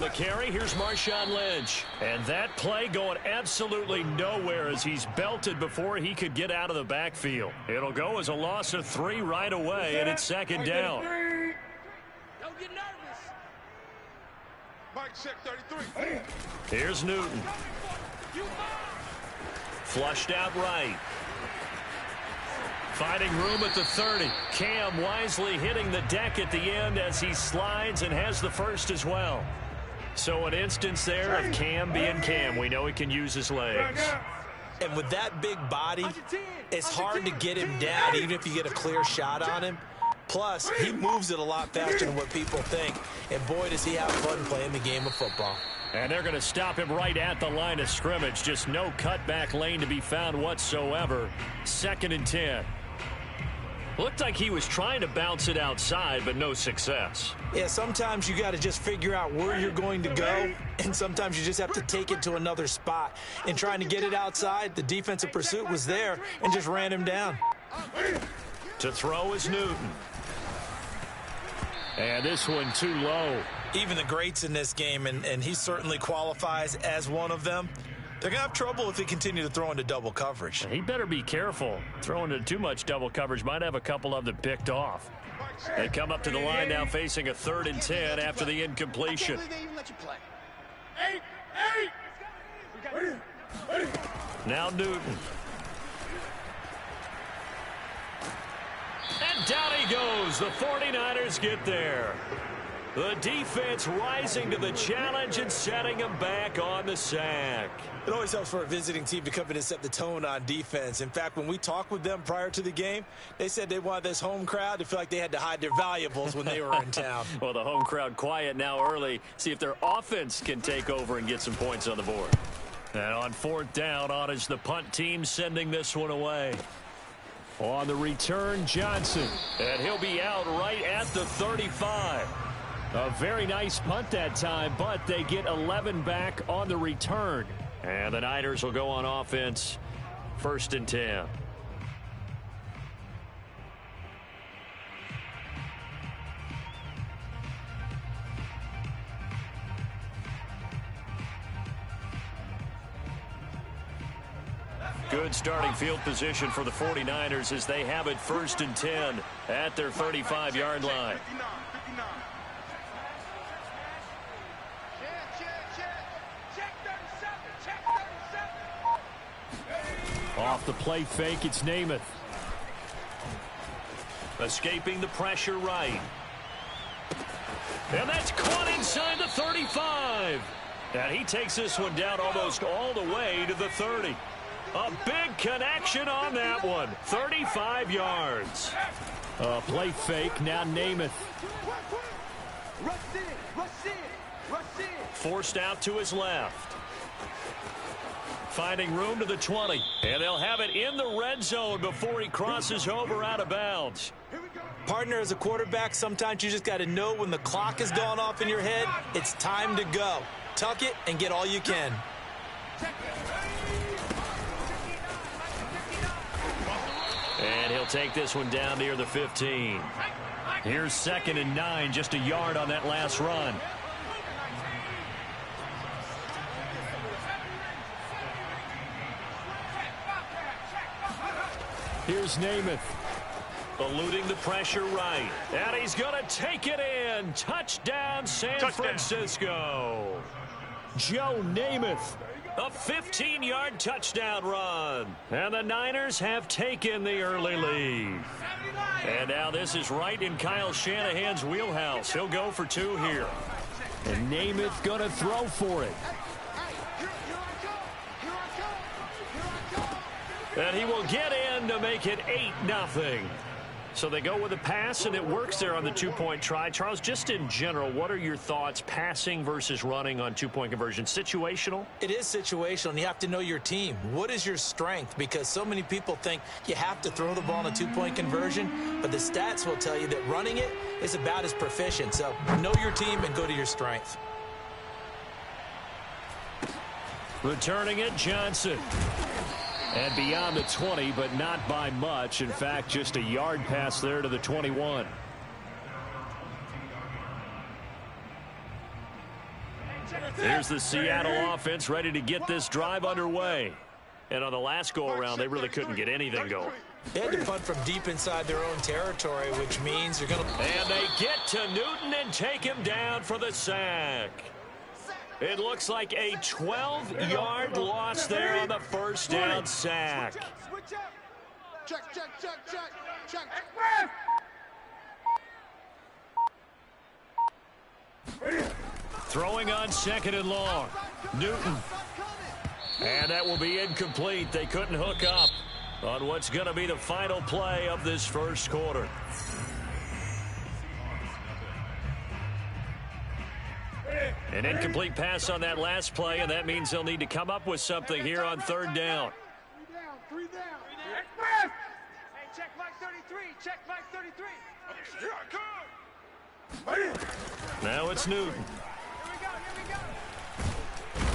the carry. Here's Marshawn Lynch. And that play going absolutely nowhere as he's belted before he could get out of the backfield. It'll go as a loss of 3 right away, and it's second down. Don't get nervous. Mike, check 33. Here's Newton. Flushed out right. Finding room at the 30. Cam wisely hitting the deck at the end as he slides and has the first as well. So an instance there of Cam being Cam. We know he can use his legs. And with that big body, it's hard to get him down even if you get a clear shot on him. Plus, he moves it a lot faster than what people think. And boy, does he have fun playing the game of football. And they're going to stop him right at the line of scrimmage. Just no cutback lane to be found whatsoever. 2nd and 10. Looked like he was trying to bounce it outside, but no success. Yeah, sometimes you got to just figure out where you're going to go, and sometimes you just have to take it to another spot. And trying to get it outside, the defensive pursuit was there and just ran him down. To throw is Newton. And this one too low. Even the greats in this game, and he certainly qualifies as one of them, they're going to have trouble if they continue to throw into double coverage. He better be careful. Throwing into too much double coverage might have a couple of them picked off. They come up to the line now facing a 3rd and 10 after the incompletion. Now Newton. And down he goes. The 49ers get there. The defense rising to the challenge and setting them back on the sack. It always helps for a visiting team to come in and set the tone on defense. In fact, when we talked with them prior to the game, they said they wanted this home crowd to feel like they had to hide their valuables when they were in town. Well, the home crowd quiet now early. See if their offense can take over and get some points on the board. And on 4th down, on is the punt team sending this one away. On the return, Johnson. And he'll be out right at the 35. A very nice punt that time, but they get 11 back on the return. And the Niners will go on offense, 1st and 10. Good starting field position for the 49ers as they have it 1st and 10 at their 35-yard line. Off the play fake, it's Namath. Escaping the pressure right. And that's caught inside the 35. And he takes this one down almost all the way to the 30. A big connection on that one. 35 yards. A play fake, now Namath. Forced out to his left. Finding room to the 20. And they'll have it in the red zone before he crosses over out of bounds. Partner, as a quarterback, sometimes you just got to know when the clock has gone off in your head, it's time to go. Tuck it and get all you can. And he'll take this one down near the 15. Here's 2nd and 9, just a yard on that last run. Here's Namath. Eluding the pressure right. And he's going to take it in. Touchdown, San Francisco. Joe Namath. A 15-yard touchdown run. And the Niners have taken the early lead. And now this is right in Kyle Shanahan's wheelhouse. He'll go for 2 here. And Namath going to throw for it. And he will get in to make it 8-0. So they go with a pass, and it works there on the 2-point try. Charles, just in general, what are your thoughts passing versus running on 2-point conversion? Situational? It is situational, and you have to know your team. What is your strength? Because so many people think you have to throw the ball in a 2-point conversion, but the stats will tell you that running it is about as proficient. So know your team and go to your strength. Returning it, Johnson. And beyond the 20, but not by much. In fact, just a yard pass there to the 21. Here's the Seattle offense ready to get this drive underway. And on the last go-around, they really couldn't get anything going. They had to punt from deep inside their own territory, which means you're going to... And they get to Newton and take him down for the sack. It looks like a 12-yard loss there on the first down sack. Check, check, check, check, check. Throwing on 2nd and long. Newton. And that will be incomplete. They couldn't hook up on what's going to be the final play of this first quarter. An incomplete pass on that last play, and that means they'll need to come up with something here on 3rd down. Three down. Hey, check Mike 33. Check Mike 33. Now it's Newton. Here we go.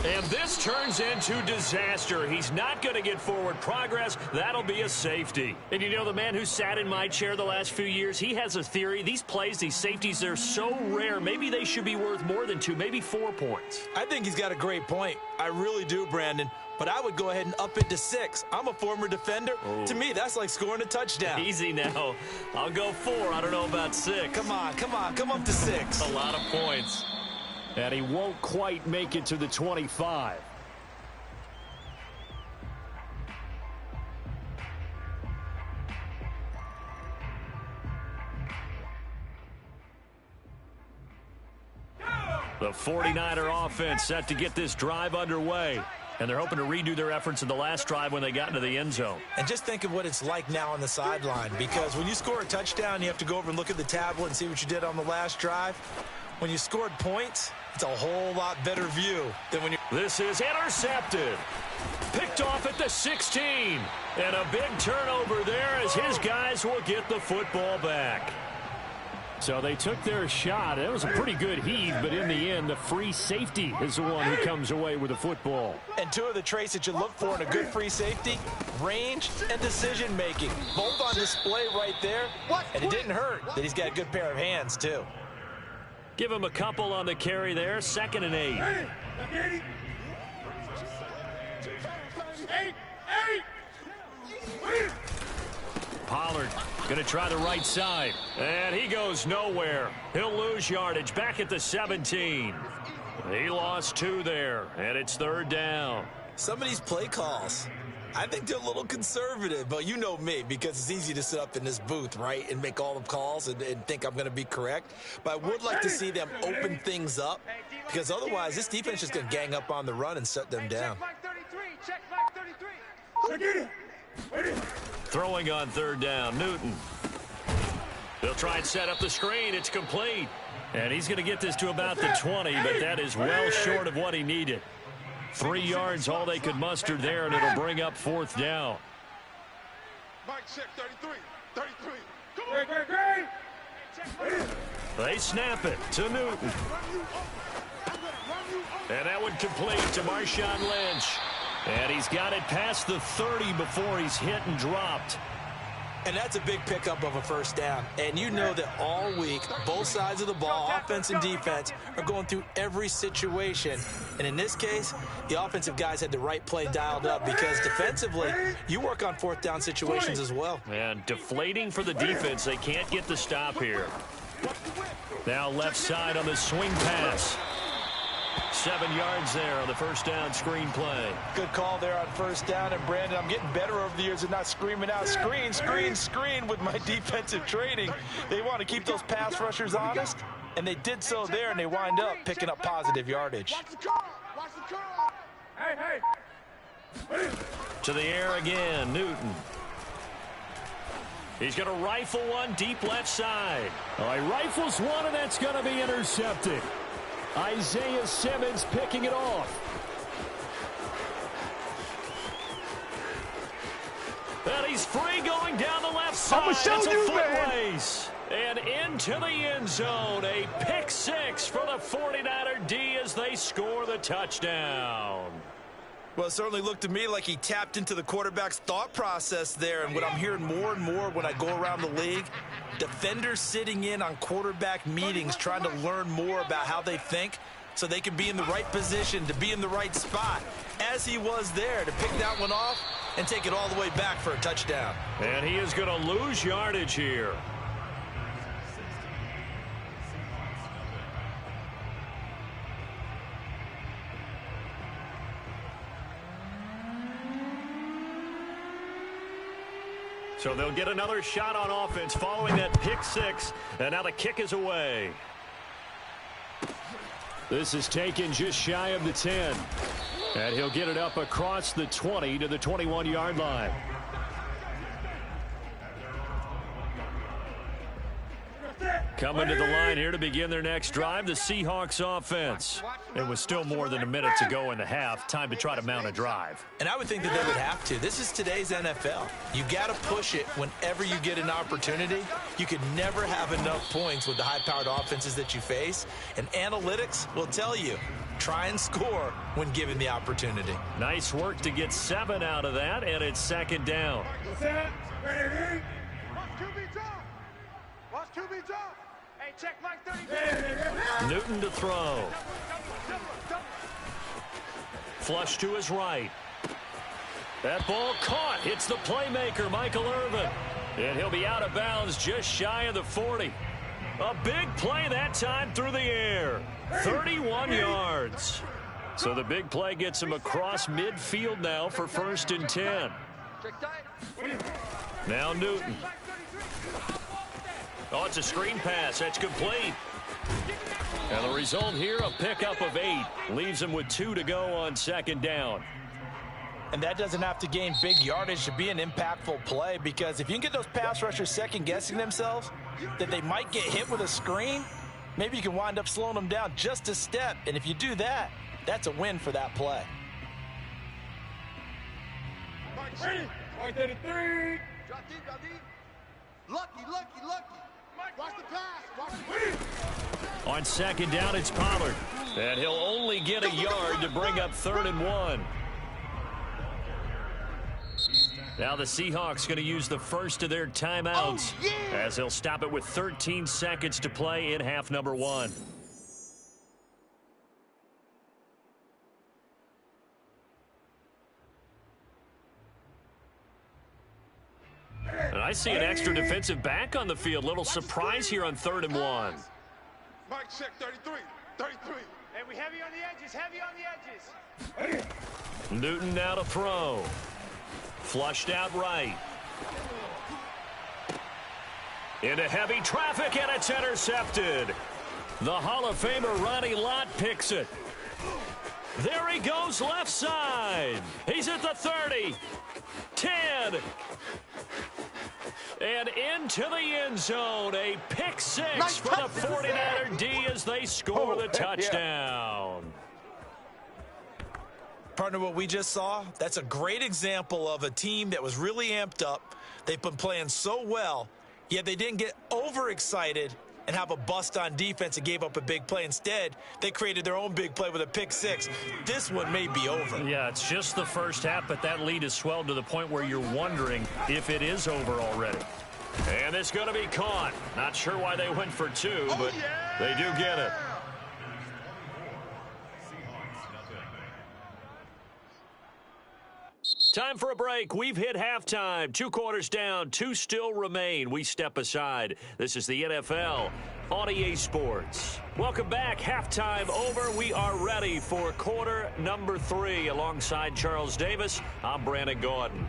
And this turns into disaster. He's not going to get forward progress. That'll be a safety. And you know, the man who sat in my chair the last few years, he has a theory. These plays, these safeties, they're so rare. Maybe they should be worth more than 2, maybe 4 points. I think he's got a great point. I really do, Brandon. But I would go ahead and up it to 6. I'm a former defender. Oh. To me, that's like scoring a touchdown. Easy now. I'll go 4. I don't know about 6. Come on. Come up to 6. A lot of points. And he won't quite make it to the 25. The 49er offense set to get this drive underway. And they're hoping to redo their efforts in the last drive when they got into the end zone. And just think of what it's like now on the sideline, because when you score a touchdown, you have to go over and look at the tablet and see what you did on the last drive. When you scored points, it's a whole lot better view than when you... This is intercepted. Picked off at the 16. And a big turnover there as his guys will get the football back. So they took their shot. It was a pretty good heave, but in the end, the free safety is the one who comes away with the football. And 2 of the traits that you look for in a good free safety, range and decision-making. Both on display right there. And it didn't hurt that he's got a good pair of hands, too. Give him a couple on the carry there. 2nd and 8. Pollard going to try the right side. And he goes nowhere. He'll lose yardage back at the 17. He lost 2 there, and it's 3rd down. Some of these play calls, I think they're a little conservative, but you know me, because it's easy to sit up in this booth, right, and make all the calls and think I'm going to be correct. But I would like to see them open things up, because otherwise this defense is going to gang up on the run and shut them down. Check Mike 33. Throwing on 3rd down, Newton. They'll try and set up the screen. It's complete. And he's going to get this to about the 20, but that is well short of what he needed. 3 yards, all they could muster there, and it'll bring up 4th down. Mike, check 33. 33. They snap it to Newton. And that would complete to Marshawn Lynch. And he's got it past the 30 before he's hit and dropped. And that's a big pickup of a first down. And you know that all week, both sides of the ball, offense and defense, are going through every situation. And in this case, the offensive guys had the right play dialed up, because defensively, you work on 4th down situations as well. And deflating for the defense. They can't get the stop here. Now left side on the swing pass. 7 yards there on the first down screen play. Good call there on first down. And Brandon, I'm getting better over the years at not screaming out screen, screen, screen with my defensive training. They want to keep those pass rushers honest, and they did so there, and they wind up picking up positive yardage. Watch the curl. Hey. To the air again, Newton. He's going to rifle one deep left side. He rifles one, and that's going to be intercepted. Isaiah Simmons picking it off. And he's free going down the left side. It's a foot race. And into the end zone. A pick 6 for the 49er D as they score the touchdown. Well, it certainly looked to me like he tapped into the quarterback's thought process there. And what I'm hearing more and more when I go around the league, defenders sitting in on quarterback meetings trying to learn more about how they think. so they can be in the right position, to be in the right spot, as he was there, to pick that one off and take it all the way back for a touchdown. And he is going to lose yardage here. So they'll get another shot on offense following that pick six. And now the kick is away. This is taken just shy of the 10. And he'll get it up across the 20 to the 21-yard line. Coming to the line here to begin their next drive, the Seahawks offense. It was still more than a minute to go in the half. Time to try to mount a drive. And I would think that they would have to. This is today's NFL. You got to push it whenever you get an opportunity. You could never have enough points with the high-powered offenses that you face. And analytics will tell you, try and score when given the opportunity. Nice work to get 7 out of that, and it's second down. Hey, check Mike 33. Newton to throw. Flush to his right. That ball caught. Hits the playmaker, Michael Irvin. And he'll be out of bounds just shy of the 40. A big play that time through the air. 31 yards. So the big play gets him across midfield now for 1st and 10. Now Newton. Oh, it's a screen pass. That's complete. And the result here, a pickup of 8. Leaves him with 2 to go on second down. And that doesn't have to gain big yardage to be an impactful play, because if you can get those pass rushers second-guessing themselves that they might get hit with a screen, maybe you can wind up slowing them down just a step. And if you do that, that's a win for that play. Ready? Mike 33. Drop deep, drop deep. Lucky. Watch the pass. Watch the On second down, it's Pollard. And he'll only get a yard to bring up 3rd and 1. Now the Seahawks going to use the first of their timeouts as they'll stop it with 13 seconds to play in half number 1. And I see an extra defensive back on the field. Little surprise here on 3rd and 1. Mike, check 33. Hey, we heavy on the edges. Newton now to throw. Flushed out right. Into heavy traffic, and it's intercepted. The Hall of Famer Ronnie Lott picks it. There he goes left side. He's at the 30. 10. And into the end zone. A pick six for the 49er D as they score the touchdown. Partner, what we just saw, that's a great example of a team that was really amped up. They've been playing so well, yet they didn't get overexcited and have a bust on defense and gave up a big play. Instead, they created their own big play with a pick six. This one may be over. Yeah, it's just the first half, but that lead has swelled to the point where you're wondering if it is over already. And it's going to be caught. Not sure why they went for 2, but they do get it. Time for a break. We've hit halftime. 2 quarters down. 2 still remain. We step aside. This is the NFL on EA Sports. Welcome back. Halftime over. We are ready for quarter number 3. Alongside Charles Davis, I'm Brandon Gordon.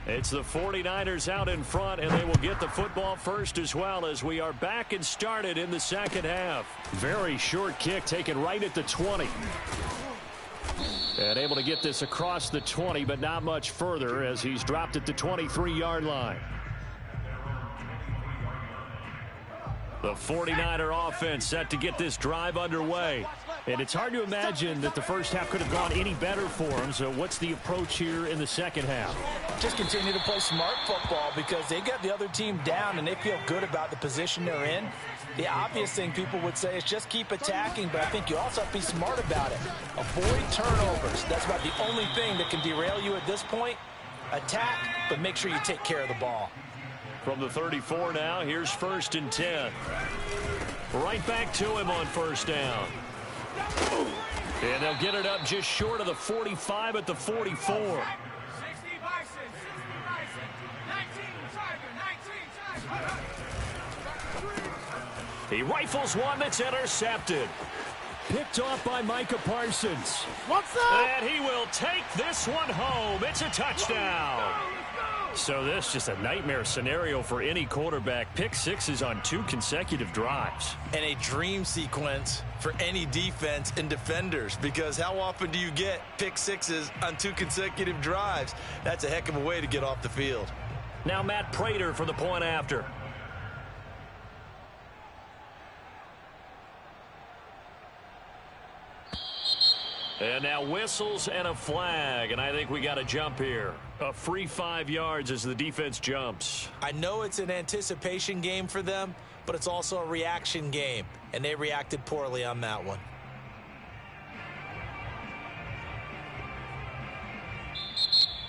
It's the 49ers out in front, and they will get the football first as well as we are back and started in the second half. Very short kick taken right at the 20. And able to get this across the 20, but not much further as he's dropped at the 23-yard line. The 49er offense set to get this drive underway. And it's hard to imagine that the first half could have gone any better for him. So what's the approach here in the second half? Just continue to play smart football because they got the other team down and they feel good about the position they're in. The obvious thing people would say is just keep attacking, but I think you also have to be smart about it. Avoid turnovers. That's about the only thing that can derail you at this point. Attack, but make sure you take care of the ball. From the 34 now, here's 1st and 10. Right back to him on 1st down. And they'll get it up just short of the 45 at the 44. He rifles one that's intercepted. Picked off by Micah Parsons. What's up? And he will take this one home. It's a touchdown. So this is just a nightmare scenario for any quarterback. Pick sixes on 2 consecutive drives. And a dream sequence for any defense and defenders, because how often do you get pick sixes on 2 consecutive drives? That's a heck of a way to get off the field. Now Matt Prater for the point after. And now whistles and a flag, and I think we got a jump here. A free 5 yards as the defense jumps. I know it's an anticipation game for them, but it's also a reaction game, and they reacted poorly on that one.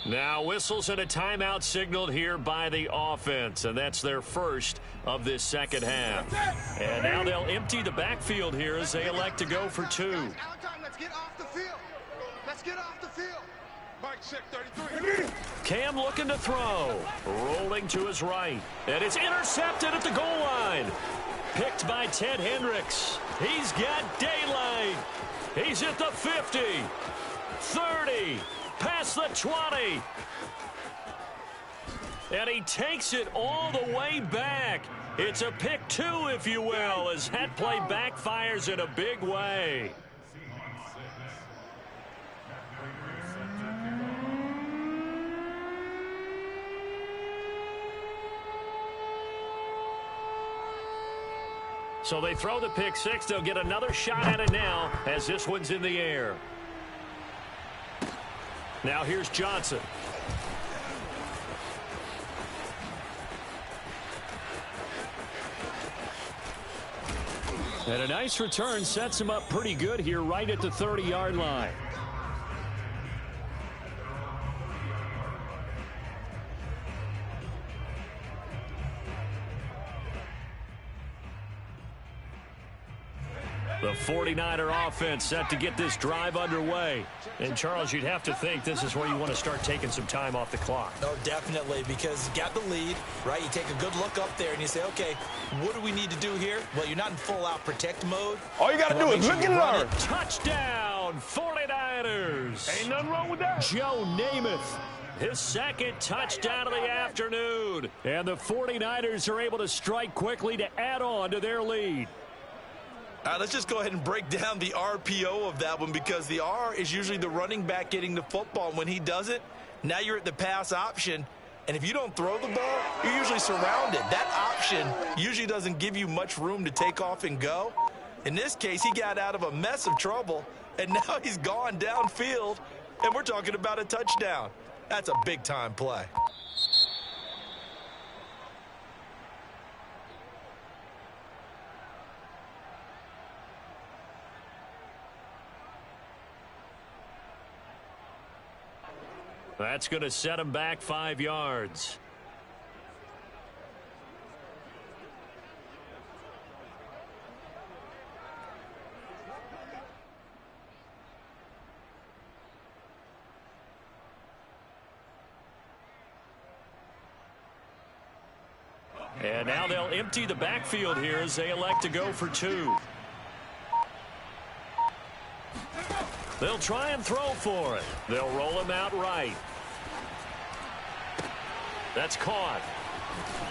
Now whistles and a timeout signaled here by the offense, and that's their first of this second half. And now they'll empty the backfield here as they elect to go for 2. Let's get off the field. Let's get off the field. Mike check 33. Cam looking to throw. Rolling to his right. And it's intercepted at the goal line. Picked by Ted Hendricks. He's got daylight. He's at the 50. 30. Past the 20. And he takes it all the way back. It's a pick 2, if you will, as that play backfires in a big way. So they throw the pick 6. They'll get another shot at it now as this one's in the air. Now here's Johnson. And a nice return sets him up pretty good here right at the 30-yard line. The 49er offense set to get this drive underway. And, Charles, you'd have to think this is where you want to start taking some time off the clock. Oh, definitely, because you got the lead, right? You take a good look up there and you say, okay, what do we need to do here? Well, you're not in full-out protect mode. All you got to do is look and learn. Touchdown, 49ers. Ain't nothing wrong with that. Joe Namath, his second touchdown of the afternoon. And the 49ers are able to strike quickly to add on to their lead. All right, let's just go ahead and break down the RPO of that one, because the R is usually the running back getting the football. And when he does it, now you're at the pass option. And if you don't throw the ball, you're usually surrounded. That option usually doesn't give you much room to take off and go. In this case, he got out of a mess of trouble, and now he's gone downfield, and we're talking about a touchdown. That's a big-time play. That's going to set him back 5 yards. And now they'll empty the backfield here as they elect to go for 2. They'll try and throw for it. They'll roll him out right. That's caught.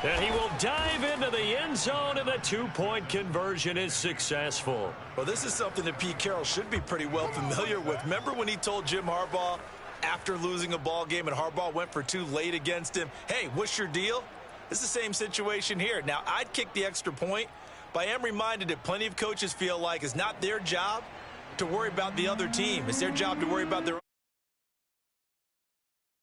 And he will dive into the end zone, and the 2-point conversion is successful. Well, this is something that Pete Carroll should be pretty well familiar with. Remember when he told Jim Harbaugh after losing a ball game and Harbaugh went for 2 late against him, hey, what's your deal? It's the same situation here. Now, I'd kick the extra point, but I am reminded that plenty of coaches feel like it's not their job to worry about the other team. It's their job to worry about their own.